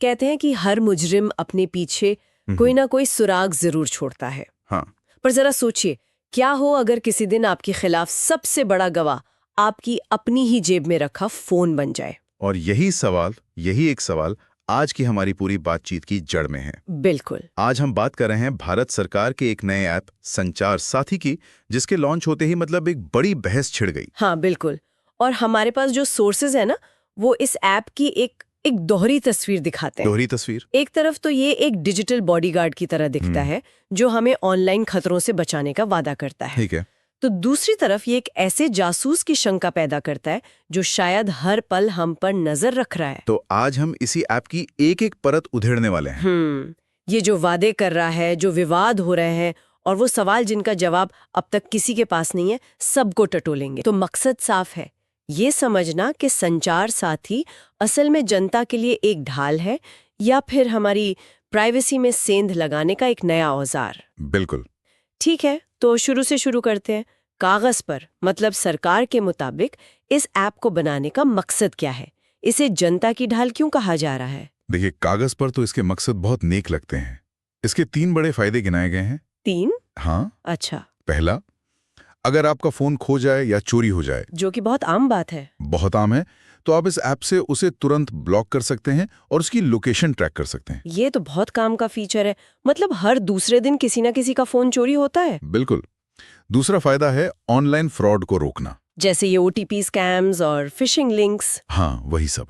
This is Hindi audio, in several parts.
कहते हैं कि हर मुजरिम अपने पीछे कोई ना कोई सुराग जरूर छोड़ता है। हाँ। पर जरा सोचिए, क्या हो अगर किसी दिन आपके खिलाफ सबसे बड़ा गवाह आपकी अपनी ही जेब में रखा फोन बन जाए। और यही एक सवाल आज की हमारी पूरी बातचीत की जड़ में है। बिल्कुल। आज हम बात कर रहे हैं भारत सरकार के एक नए ऐप संचार साथी की, जिसके लॉन्च होते ही मतलब एक बड़ी बहस छिड़ गई। हाँ बिल्कुल। और हमारे पास जो सोर्सेज है ना, वो इस ऐप की एक दोहरी तस्वीर दिखाते हैं। दोहरी तस्वीर? एक तरफ तो ये एक डिजिटल बॉडीगार्ड की तरह दिखता है जो हमें ऑनलाइन खतरों से बचाने का वादा करता है। ठीक है। तो दूसरी तरफ ये एक ऐसे जासूस की शंका पैदा करता है जो शायद हर पल हम पर नजर रख रहा है। तो आज हम इसी ऐप की एक एक परत उधेड़ने वाले हैं। ये जो वादे कर रहा है, जो विवाद हो रहे हैं और वो सवाल जिनका जवाब अब तक किसी के पास नहीं है, सबको टटोलेंगे। तो मकसद साफ है, ये समझना कि संचार साथी असल में जनता के लिए एक ढाल है या फिर हमारी प्राइवेसी में सेंध लगाने का एक नया औजार। बिल्कुल। ठीक है, तो शुरू से शुरू करते हैं। कागज पर, मतलब सरकार के मुताबिक इस ऐप को बनाने का मकसद क्या है? इसे जनता की ढाल क्यों कहा जा रहा है? देखिए, कागज पर तो इसके मकसद बहुत नेक लगते हैं। इसके 3 बड़े फायदे गिनाए गए हैं। 3? हाँ। अच्छा। पहला, अगर आपका फोन खो जाए या चोरी हो जाए, जो कि बहुत आम बात है। बहुत आम है, तो आप इस ऐप से उसे तुरंत ब्लॉक कर सकते हैं और उसकी लोकेशन ट्रैक कर सकते हैं। ये तो बहुत काम का फीचर है। मतलब हर दूसरे दिन किसी ना किसी का फोन चोरी होता है। बिल्कुल। दूसरा फायदा है ऑनलाइन फ्रॉड को रोकना। जैसे ये OTP स्कैम्स और फिशिंग लिंक्स। हाँ, वही सब।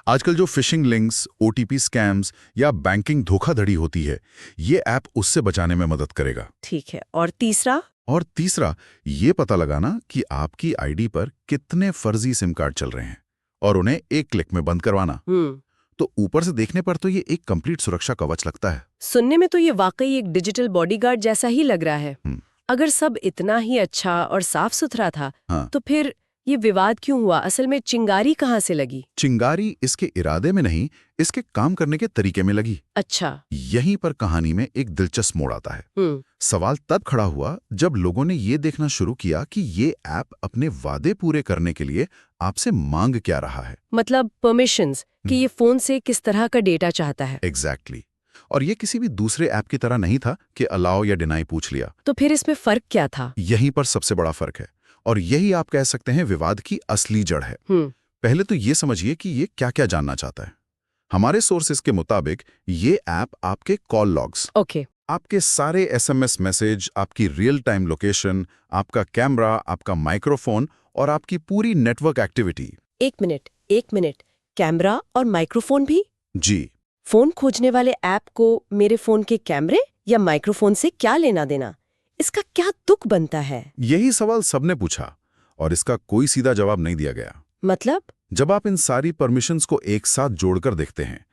आजकल जो फिशिंग लिंक्स, OTP स्कैम्स या बैंकिंग धोखाधड़ी होती है, ये ऐप उससे बचाने में मदद करेगा। ठीक है। और तीसरा? और तीसरा, ये पता लगाना कि आपकी आईडी पर कितने फर्जी सिम कार्ड चल रहे हैं और उन्हें एक क्लिक में बंद करवाना। तो ऊपर से देखने पर तो ये एक कंप्लीट सुरक्षा कवच लगता है। सुनने में तो ये वाकई एक डिजिटल बॉडीगार्ड जैसा ही लग रहा है। अगर सब इतना ही अच्छा और साफ सुथरा था, हाँ। तो फिर ये विवाद क्यों हुआ? असल में चिंगारी कहाँ से लगी? चिंगारी इसके इरादे में नहीं, इसके काम करने के तरीके में लगी। अच्छा। यहीं पर कहानी में एक दिलचस्प मोड़ आता है। सवाल तब खड़ा हुआ जब लोगों ने ये देखना शुरू किया कि ये ऐप अपने वादे पूरे करने के लिए आपसे मांग क्या रहा है। मतलब परमिशंस, कि ये फोन से किस तरह का डेटा चाहता है। एग्जैक्टली। और ये किसी भी दूसरे ऐप की तरह नहीं था कि अलाउ या डिनाई पूछ लिया। तो फिर इसमें फर्क क्या था? यहीं पर सबसे बड़ा फर्क है, और यही आप कह सकते हैं विवाद की असली जड़ है। पहले तो ये समझिए कि ये क्या क्या जानना चाहता है। हमारे सोर्सेस के मुताबिक ये ऐप आपके कॉल लॉग्स, आपके सारे SMS मैसेज, आपकी रियल टाइम लोकेशन, आपका कैमरा, आपका माइक्रोफोन और आपकी पूरी नेटवर्क एक्टिविटी। एक मिनट, कैमरा और माइक्रोफोन भी? जी। फोन खोजने वाले ऐप को मेरे फोन के कैमरे या माइक्रोफोन से क्या लेना देना? इसका क्या तुक बनता है? यही सवाल सबने पूछा और इसका कोई सीधा जवाब नहीं दिया गया। मतलब? जब आप इन सारी परमिशंस को एक साथ जोड़कर देखते हैं,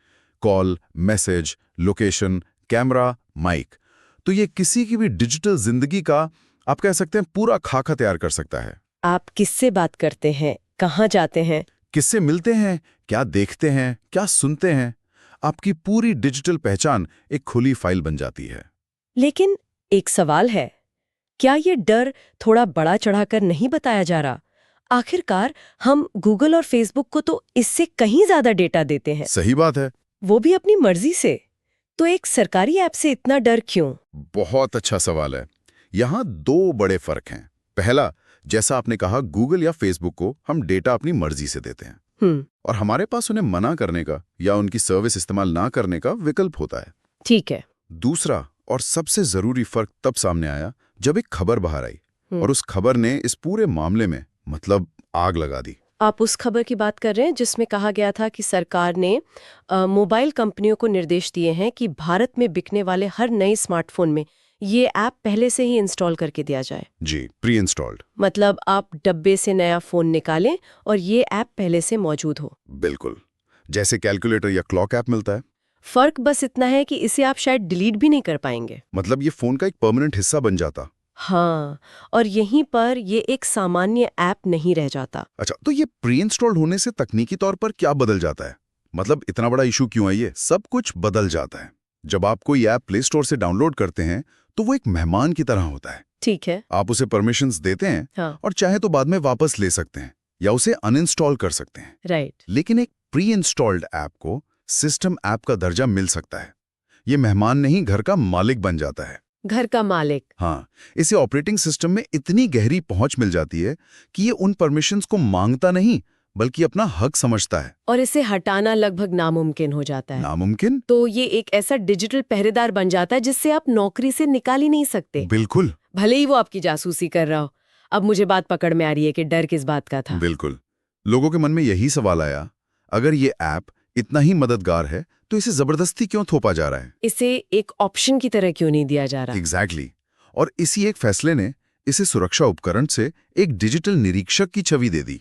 call, message, location, camera, mic, तो ये किसी की भी डिजिटल जिंदगी का, आप कह सकते हैं, पूरा खाका तैयार कर सकता है। आप किससे बात करते हैं, कहाँ जाते हैं, किससे मिलते हैं, क्या देखते हैं, क्या सुनते हैं, आपकी पूरी डिजिटल पहचान एक खुली फाइल बन जाती है। लेकिन एक सवाल है, क्या ये डर थोड़ा बड़ा चढ़ाकर नहीं बताया जा रहा? आखिरकार हम गूगल और फेसबुक को तो इससे कहीं ज्यादा डेटा देते हैं। सही बात है। वो भी अपनी मर्जी से। तो एक सरकारी ऐप से इतना डर क्यों? बहुत अच्छा सवाल है। यहाँ 2 बड़े फर्क हैं। पहला, जैसा आपने कहा, गूगल या फेसबुक को हम डेटा अपनी मर्जी से देते हैं और हमारे पास उन्हें मना करने का या उनकी सर्विस इस्तेमाल ना करने का विकल्प होता है। ठीक है। दूसरा और सबसे जरूरी फर्क तब सामने आया जब एक खबर बाहर आई और उस खबर ने इस पूरे मामले में मतलब आग लगा दी। आप उस खबर की बात कर रहे हैं जिसमें कहा गया था कि सरकार ने मोबाइल कंपनियों को निर्देश दिए हैं कि भारत में बिकने वाले हर नए स्मार्टफोन में ये ऐप पहले से ही इंस्टॉल करके दिया जाए। जी, प्री इंस्टॉल्ड। मतलब आप डब्बे से नया फोन निकालें और ये ऐप पहले से मौजूद हो। बिल्कुल, जैसे कैलकुलेटर या क्लॉक ऐप मिलता है। फर्क बस इतना है कि इसे आप शायद डिलीट भी नहीं कर पाएंगे। मतलब ये फोन का एक परमानेंट हिस्सा बन जाता। हाँ, और यहीं पर ये एक सामान्य ऐप नहीं रह जाता। अच्छा, तो ये प्री इंस्टॉल्ड होने से तकनीकी तौर पर क्या बदल जाता है? मतलब इतना बड़ा इशू क्यों है? ये सब कुछ बदल जाता है। जब आप कोई ऐप प्ले स्टोर से डाउनलोड करते हैं तो वो एक मेहमान की तरह होता है। ठीक है। आप उसे परमिशंस देते हैं। हाँ। और चाहे तो बाद में वापस ले सकते हैं या उसे अनइंस्टॉल कर सकते हैं। राइट। लेकिन एक प्री इंस्टॉल्ड ऐप को सिस्टम ऐप का दर्जा मिल सकता है। ये मेहमान नहीं, घर का मालिक बन जाता है। घर का मालिक। हाँ, इसे ऑपरेटिंग सिस्टम में इतनी गहरी पहुंच मिल जाती है कि ये उन परमिशंस को मांगता नहीं बल्कि अपना हक समझता है। और इसे हटाना लगभग नामुमकिन हो जाता है। नामुमकिन? तो ये एक ऐसा डिजिटल पहरेदार बन जाता है जिससे आप नौकरी से निकाल ही नहीं सकते। बिल्कुल। भले ही वो आपकी जासूसी कर रहा हो। अब मुझे बात पकड़ में आ रही है कि डर किस बात का था। बिल्कुल। लोगों के मन में यही सवाल आया, अगर ये ऐप इतना ही मददगार है तो इसे जबरदस्ती क्यों थोपा जा रहा है? इसे एक ऑप्शन की तरह क्यों नहीं दिया जा रहा? एग्जैक्टली। और इसी एक फैसले ने इसे सुरक्षा उपकरण से एक डिजिटल निरीक्षक की छवि दे दी।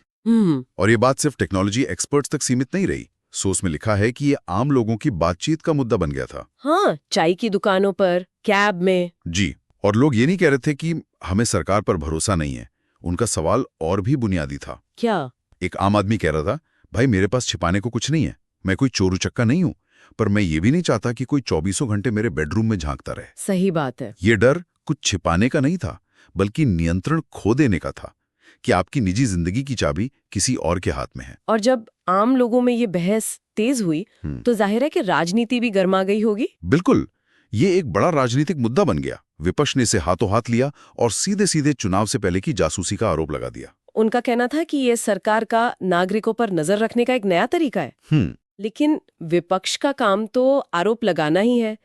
और ये बात सिर्फ टेक्नोलॉजी एक्सपर्ट्स तक सीमित नहीं रही। सोर्स में लिखा है कि ये आम लोगों की बातचीत का मुद्दा बन गया था। हाँ, चाय की दुकानों पर, कैब में। जी। और लोग ये नहीं कह रहे थे कि हमें सरकार पर भरोसा नहीं है। उनका सवाल और भी बुनियादी था। क्या? एक आम आदमी कह रहा था, भाई मेरे पास छिपाने को कुछ नहीं है, मैं कोई चोर उचक्का नहीं हूं, पर मैं ये भी नहीं चाहता कि कोई 24 घंटे मेरे बेडरूम में झांकता रहे। सही बात है। ये डर कुछ छिपाने का नहीं था, बल्कि नियंत्रण खो देने का था, कि आपकी निजी जिंदगी की चाबी किसी और के हाथ में है। और जब आम लोगों में ये बहस तेज हुई तो जाहिर है कि राजनीति भी गर्मा गई होगी। बिल्कुल। ये एक बड़ा राजनीतिक मुद्दा बन गया। विपक्ष ने इसे हाथों हाथ लिया और सीधे सीधे चुनाव से पहले की जासूसी का आरोप लगा दिया। उनका कहना था कि ये सरकार का नागरिकों पर नजर रखने का एक नया तरीका है। लेकिन विपक्ष का काम तो आरोप लगाना ही है।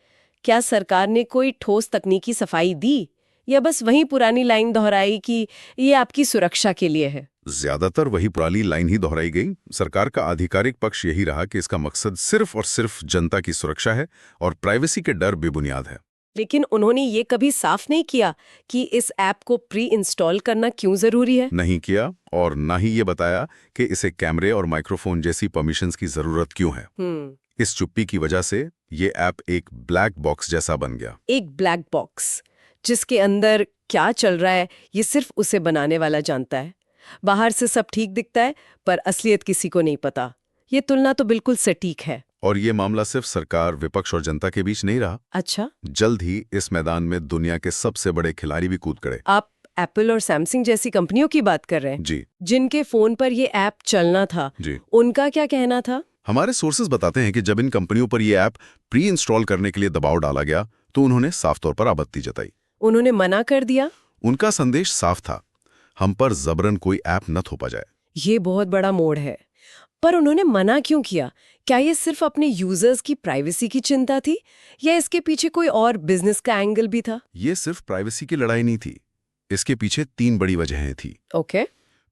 क्या सरकार ने कोई ठोस तकनीकी सफाई दी या बस वही पुरानी लाइन दोहराई कि ये आपकी सुरक्षा के लिए है? ज्यादातर वही पुरानी लाइन ही दोहराई गई। सरकार का आधिकारिक पक्ष यही रहा कि इसका मकसद सिर्फ और सिर्फ जनता की सुरक्षा है और प्राइवेसी के डर बेबुनियाद है। लेकिन उन्होंने ये कभी साफ नहीं किया कि इस ऐप को प्री इंस्टॉल करना क्यों जरूरी है। नहीं किया, और ना ही ये बताया कि इसे कैमरे और माइक्रोफोन जैसी परमिशंस की जरूरत क्यों है। इस चुप्पी की वजह से ये ऐप एक ब्लैक बॉक्स जैसा बन गया। एक ब्लैक बॉक्स जिसके अंदर क्या चल रहा है ये सिर्फ उसे बनाने वाला जानता है। बाहर से सब ठीक दिखता है पर असलियत किसी को नहीं पता। ये तुलना तो बिल्कुल सटीक है। और ये मामला सिर्फ सरकार, विपक्ष और जनता के बीच नहीं रहा। अच्छा, जल्द ही इस मैदान में दुनिया के सबसे बड़े खिलाड़ी भी कूद पड़े। आप एप्पल और सैमसंग जैसी कंपनियों की बात कर रहे हैं? जी। जिनके फोन पर ये ऐप चलना था। जी। उनका क्या कहना था? हमारे सोर्सेज बताते हैं कि जब इन कंपनियों पर ये ऐप प्री इंस्टॉल करने के लिए दबाव डाला गया तो उन्होंने साफ तौर पर आपत्ति जताई। उन्होंने मना कर दिया? उनका संदेश साफ था, हम पर जबरन कोई ऐप न थोपा जाए। ये बहुत बड़ा मोड़ है। पर उन्होंने मना क्यों किया? क्या ये सिर्फ अपने यूजर्स की प्राइवेसी की चिंता थी या इसके पीछे कोई और बिजनेस का एंगल भी था? ये सिर्फ प्राइवेसी की लड़ाई नहीं थी। इसके पीछे 3 बड़ी वजहें थी। ओके।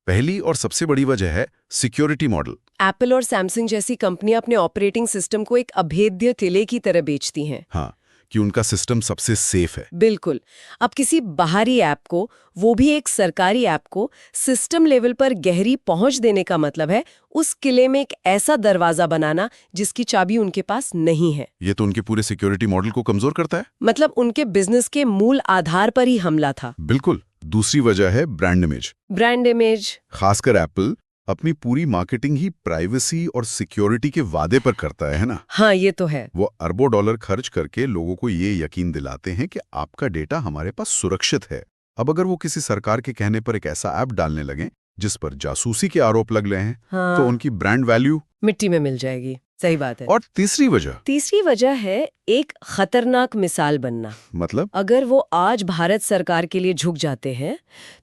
पहली और सबसे बड़ी वजह है सिक्योरिटी मॉडल। एप्पल और सैमसंग जैसी कंपनियां अपने ऑपरेटिंग सिस्टम को एक अभेद्य किले की तरह बेचती हैं। हाँ, कि उनका सिस्टम सबसे सेफ है। बिल्कुल। अब किसी बाहरी ऐप को, वो भी एक सरकारी ऐप को, सिस्टम लेवल पर गहरी पहुंच देने का मतलब है उस किले में एक ऐसा दरवाजा बनाना जिसकी चाबी उनके पास नहीं है। ये तो उनके पूरे सिक्योरिटी मॉडल को कमजोर करता है। मतलब उनके बिजनेस के मूल आधार पर ही हमला था। बिल्कुल। दूसरी वजह है ब्रांड इमेज। Brand image. खासकर एप्पल अपनी पूरी मार्केटिंग ही प्राइवेसी और सिक्योरिटी के वादे पर करता है ना? हाँ, ये तो है। वो अरबों डॉलर खर्च करके लोगों को ये यकीन दिलाते हैं कि आपका डेटा हमारे पास सुरक्षित है। अब अगर वो किसी सरकार के कहने पर एक ऐसा ऐप डालने लगे जिस पर जासूसी के आरोप लग रहे हैं, हाँ, तो उनकी ब्रांड वैल्यू मिट्टी में मिल जाएगी। सही बात है। और तीसरी वजह है एक खतरनाक मिसाल बनना। मतलब अगर वो आज भारत सरकार के लिए झुक जाते हैं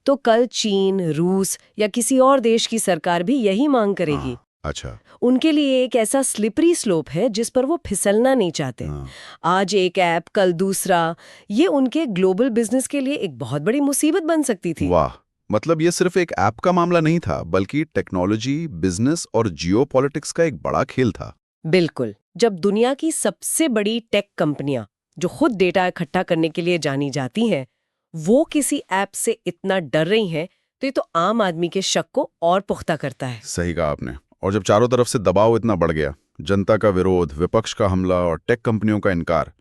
तो कल चीन, रूस या किसी और देश की सरकार भी यही मांग करेगी। अच्छा। उनके लिए एक ऐसा स्लिपरी स्लोप है जिस पर वो फिसलना नहीं चाहते। आज एक ऐप, कल दूसरा। ये उनके ग्लोबल बिजनेस के लिए एक बहुत बड़ी मुसीबत बन सकती थी। वाह, मतलब ये सिर्फ एक ऐप का मामला नहीं था, बल्कि टेक्नोलॉजी, बिजनेस और जियोपॉलिटिक्स का एक बड़ा खेल था। बिल्कुल। जब दुनिया की सबसे बड़ी टेक कंपनियां, जो खुद डेटा इकट्ठा करने के लिए जानी जाती हैं, वो किसी ऐप से इतना डर रही हैं, तो ये तो आम आदमी के शक को और पुख्ता करता है। सही कहा आपने। और जब चारों तरफ से दबाव इतना बढ़ गया, जनता का विरोध, विपक्ष का हमला और टेक कंपनियों का इनकार,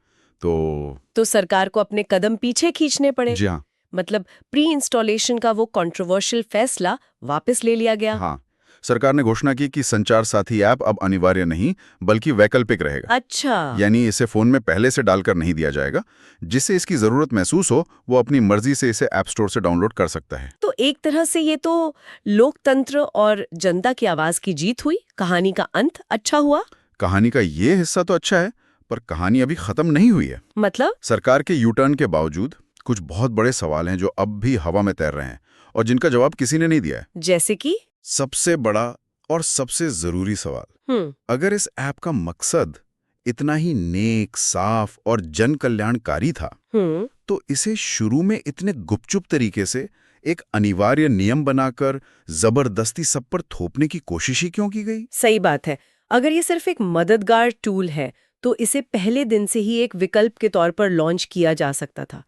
तो सरकार को अपने कदम पीछे खींचने पड़े। जी हाँ। मतलब प्री इंस्टॉलेशन का वो कंट्रोवर्शियल फैसला वापस ले लिया गया। हाँ, सरकार ने घोषणा की कि संचार साथी ऐप अब अनिवार्य नहीं बल्कि वैकल्पिक रहेगा। अच्छा। यानी इसे फोन में पहले से डालकर नहीं दिया जाएगा। जिससे इसकी जरूरत महसूस हो वो अपनी मर्जी से इसे ऐप स्टोर से डाउनलोड कर सकता है। तो एक तरह से ये तो लोकतंत्र और जनता की आवाज की जीत हुई, कहानी का अंत अच्छा हुआ। कहानी का ये हिस्सा तो अच्छा है, पर कहानी अभी खत्म नहीं हुई है। मतलब? सरकार के यू टर्न के बावजूद कुछ बहुत बड़े सवाल हैं जो अब भी हवा में तैर रहे हैं और जिनका जवाब किसी ने नहीं दिया है। जैसे कि? सबसे बड़ा और सबसे जरूरी सवाल, अगर इस ऐप का मकसद इतना ही नेक, साफ और जन कल्याणकारी था, तो इसे शुरू में इतने गुपचुप तरीके से एक अनिवार्य नियम बनाकर जबरदस्ती सब पर थोपने की कोशिश ही क्यों की गई? सही बात है। अगर ये सिर्फ एक मददगार टूल है तो इसे पहले दिन से ही एक विकल्प के तौर पर लॉन्च किया जा सकता था।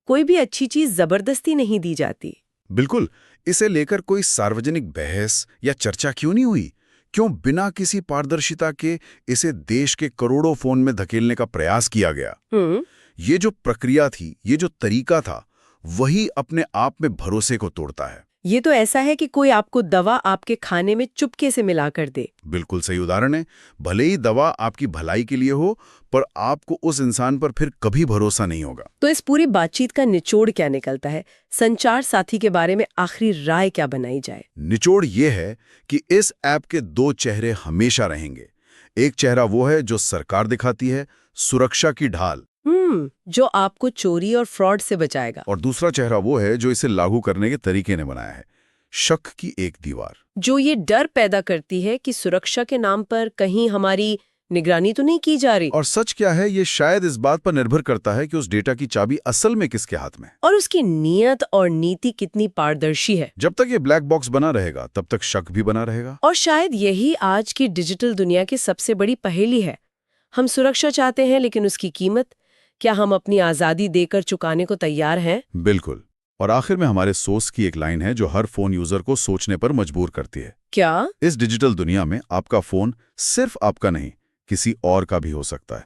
कोई भी अच्छी चीज जबरदस्ती नहीं दी जाती। बिल्कुल। इसे लेकर कोई सार्वजनिक बहस या चर्चा क्यों नहीं हुई? क्यों बिना किसी पारदर्शिता के इसे देश के करोड़ों फोन में धकेलने का प्रयास किया गया? ये जो प्रक्रिया थी, ये जो तरीका था, वही अपने आप में भरोसे को तोड़ता है। ये तो ऐसा है कि कोई आपको दवा आपके खाने में चुपके से मिला कर दे। बिल्कुल सही उदाहरण है। भले ही दवा आपकी भलाई के लिए हो, पर आपको उस इंसान पर फिर कभी भरोसा नहीं होगा। तो इस पूरी बातचीत का निचोड़ क्या निकलता है? संचार साथी के बारे में आखिरी राय क्या बनाई जाए? निचोड़ ये है कि इस ऐप के दो चेहरे हमेशा रहेंगे। एक चेहरा वो है जो सरकार दिखाती है, सुरक्षा की ढाल, जो आपको चोरी और फ्रॉड से बचाएगा। और दूसरा चेहरा वो है जो इसे लागू करने के तरीके ने बनाया है, शक की एक दीवार, जो ये डर पैदा करती है कि सुरक्षा के नाम पर कहीं हमारी निगरानी तो नहीं की जा रही। और सच क्या है, ये शायद इस बात पर निर्भर करता है कि उस डेटा की चाबी असल में किसके हाथ में, और उसकी नीयत और नीति कितनी पारदर्शी है। जब तक ये ब्लैक बॉक्स बना रहेगा, तब तक शक भी बना रहेगा। और शायद यही आज की डिजिटल दुनिया की सबसे बड़ी पहेली है। हम सुरक्षा चाहते हैं, लेकिन उसकी कीमत, क्या हम अपनी आजादी देकर चुकाने को तैयार हैं? बिल्कुल। और आखिर में हमारे सोच की एक लाइन है जो हर फोन यूजर को सोचने पर मजबूर करती है। क्या? इस डिजिटल दुनिया में आपका फोन सिर्फ आपका नहीं, किसी और का भी हो सकता है।